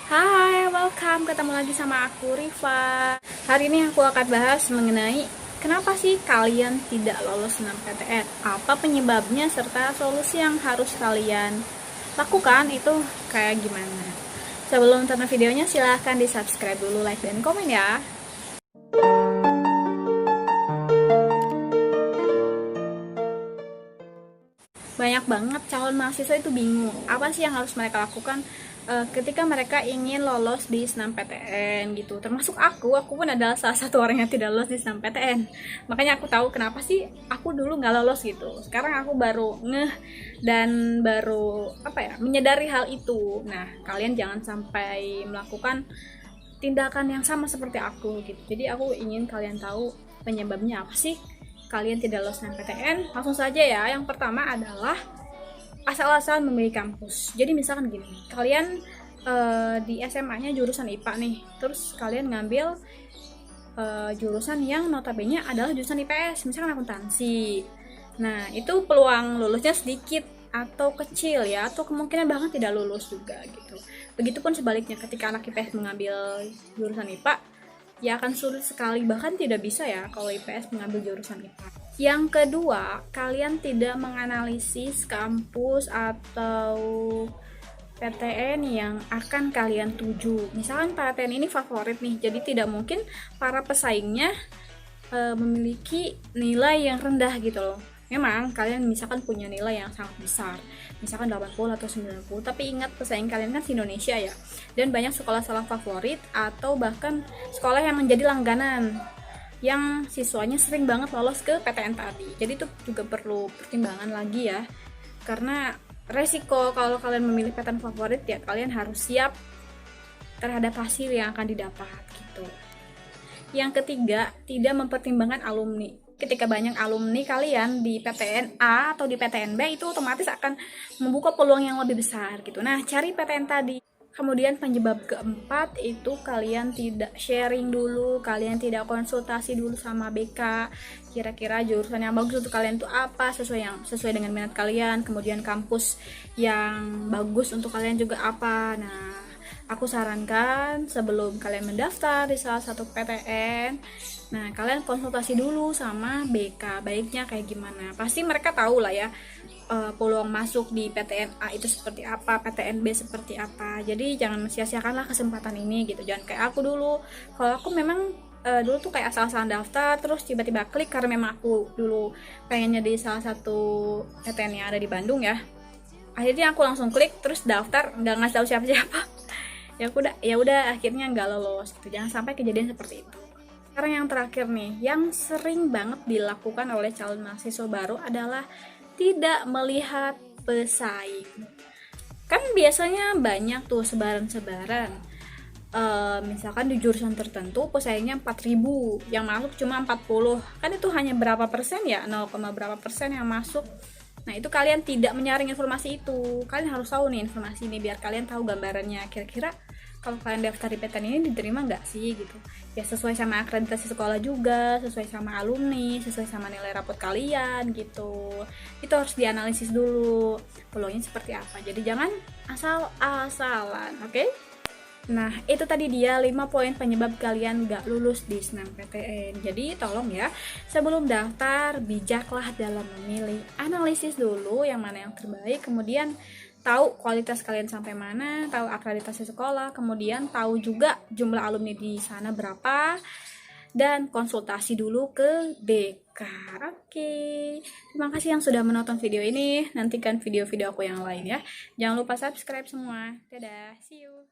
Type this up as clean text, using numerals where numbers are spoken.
Hai, welcome. Ketemu lagi sama aku, Riva. Hari ini aku akan bahas mengenai kenapa sih kalian tidak lolos SNMPTN? Apa penyebabnya serta solusi yang harus kalian lakukan itu kayak gimana? Sebelum tonton videonya, silahkan di subscribe dulu, like, dan komen ya. Banyak banget calon mahasiswa itu bingung apa sih yang harus mereka lakukan ketika mereka ingin lolos di SNMPTN gitu. Termasuk aku pun adalah salah satu orang yang tidak lolos di SNMPTN. Makanya aku tahu kenapa sih aku dulu nggak lolos gitu. Sekarang aku baru ngeh dan baru menyadari hal itu. Nah, kalian jangan sampai melakukan tindakan yang sama seperti aku gitu. Jadi aku ingin kalian tahu penyebabnya apa sih kalian tidak lolos SNMPTN. Langsung saja ya. Yang pertama adalah asal-asalan memilih kampus. Jadi misalkan gini, kalian di SMA-nya jurusan IPA nih, terus kalian ngambil jurusan yang notabene adalah jurusan IPS, misalkan akuntansi. Nah, itu peluang lulusnya sedikit atau kecil ya, atau kemungkinan bahkan tidak lulus juga gitu. Begitupun sebaliknya, ketika anak IPS mengambil jurusan IPA, ya akan sulit sekali, bahkan tidak bisa ya kalau IPS mengambil jurusan IPA. Yang kedua, kalian tidak menganalisis kampus atau PTN yang akan kalian tuju. Misalkan PTN ini favorit nih, jadi tidak mungkin para pesaingnya memiliki nilai yang rendah gitu loh. Memang kalian misalkan punya nilai yang sangat besar, misalkan 80 atau 90, tapi ingat pesaing kalian kan di Indonesia ya, dan banyak sekolah-sekolah favorit atau bahkan sekolah yang menjadi langganan yang siswanya sering banget lolos ke PTN tadi. Jadi itu juga perlu pertimbangan lagi ya, karena resiko kalau kalian memilih PTN favorit ya kalian harus siap terhadap hasil yang akan didapat gitu. Yang ketiga, tidak mempertimbangkan alumni. Ketika banyak alumni kalian di PTN A atau di PTN B, itu otomatis akan membuka peluang yang lebih besar gitu. Nah, cari PTN tadi. Kemudian penyebab keempat itu kalian tidak sharing dulu, kalian tidak konsultasi dulu sama BK. Kira-kira jurusan yang bagus untuk kalian itu apa, sesuai dengan minat kalian. Kemudian kampus yang bagus untuk kalian juga apa. Nah, aku sarankan sebelum kalian mendaftar di salah satu PTN, nah kalian konsultasi dulu sama BK, baiknya kayak gimana. Pasti mereka tahu lah ya peluang masuk di PTN A itu seperti apa, PTN B seperti apa. Jadi jangan sia-siakanlah kesempatan ini gitu. Jangan kayak aku dulu. Kalau aku memang dulu tuh kayak asal-asalan daftar, terus tiba-tiba klik karena memang aku dulu pengennya di salah satu PTN yang ada di Bandung ya. Akhirnya aku langsung klik terus daftar, nggak ngasih tahu siapa-siapa. Ya udah akhirnya nggak lolos gitu. Jangan sampai kejadian seperti itu. Sekarang yang terakhir nih, yang sering banget dilakukan oleh calon mahasiswa baru adalah tidak melihat pesaing. Kan biasanya banyak tuh sebaran-sebaran. Misalkan di jurusan tertentu pesaingnya 4.000, yang masuk cuma 40. Kan itu hanya berapa persen ya? 0, berapa persen yang masuk. Nah, itu kalian tidak menyaring informasi itu. Kalian harus tahu nih informasi ini biar kalian tahu gambarannya. Kira-kira kalau kalian daftar di PTN ini diterima nggak sih gitu. Ya sesuai sama akreditasi sekolah juga, sesuai sama alumni, sesuai sama nilai rapot kalian gitu. Itu harus dianalisis dulu peluangnya seperti apa. Jadi jangan asal-asalan, oke? Nah, itu tadi dia 5 poin penyebab kalian gak lulus di SNMPTN. Jadi tolong ya, sebelum daftar bijaklah dalam memilih. Analisis dulu yang mana yang terbaik, kemudian tahu kualitas kalian sampai mana, tahu akreditasi sekolah, kemudian tahu juga jumlah alumni di sana berapa, dan konsultasi dulu ke BK. Oke, terima kasih yang sudah menonton video ini. Nantikan video-video aku yang lain ya. Jangan lupa subscribe semua. Dadah, see you.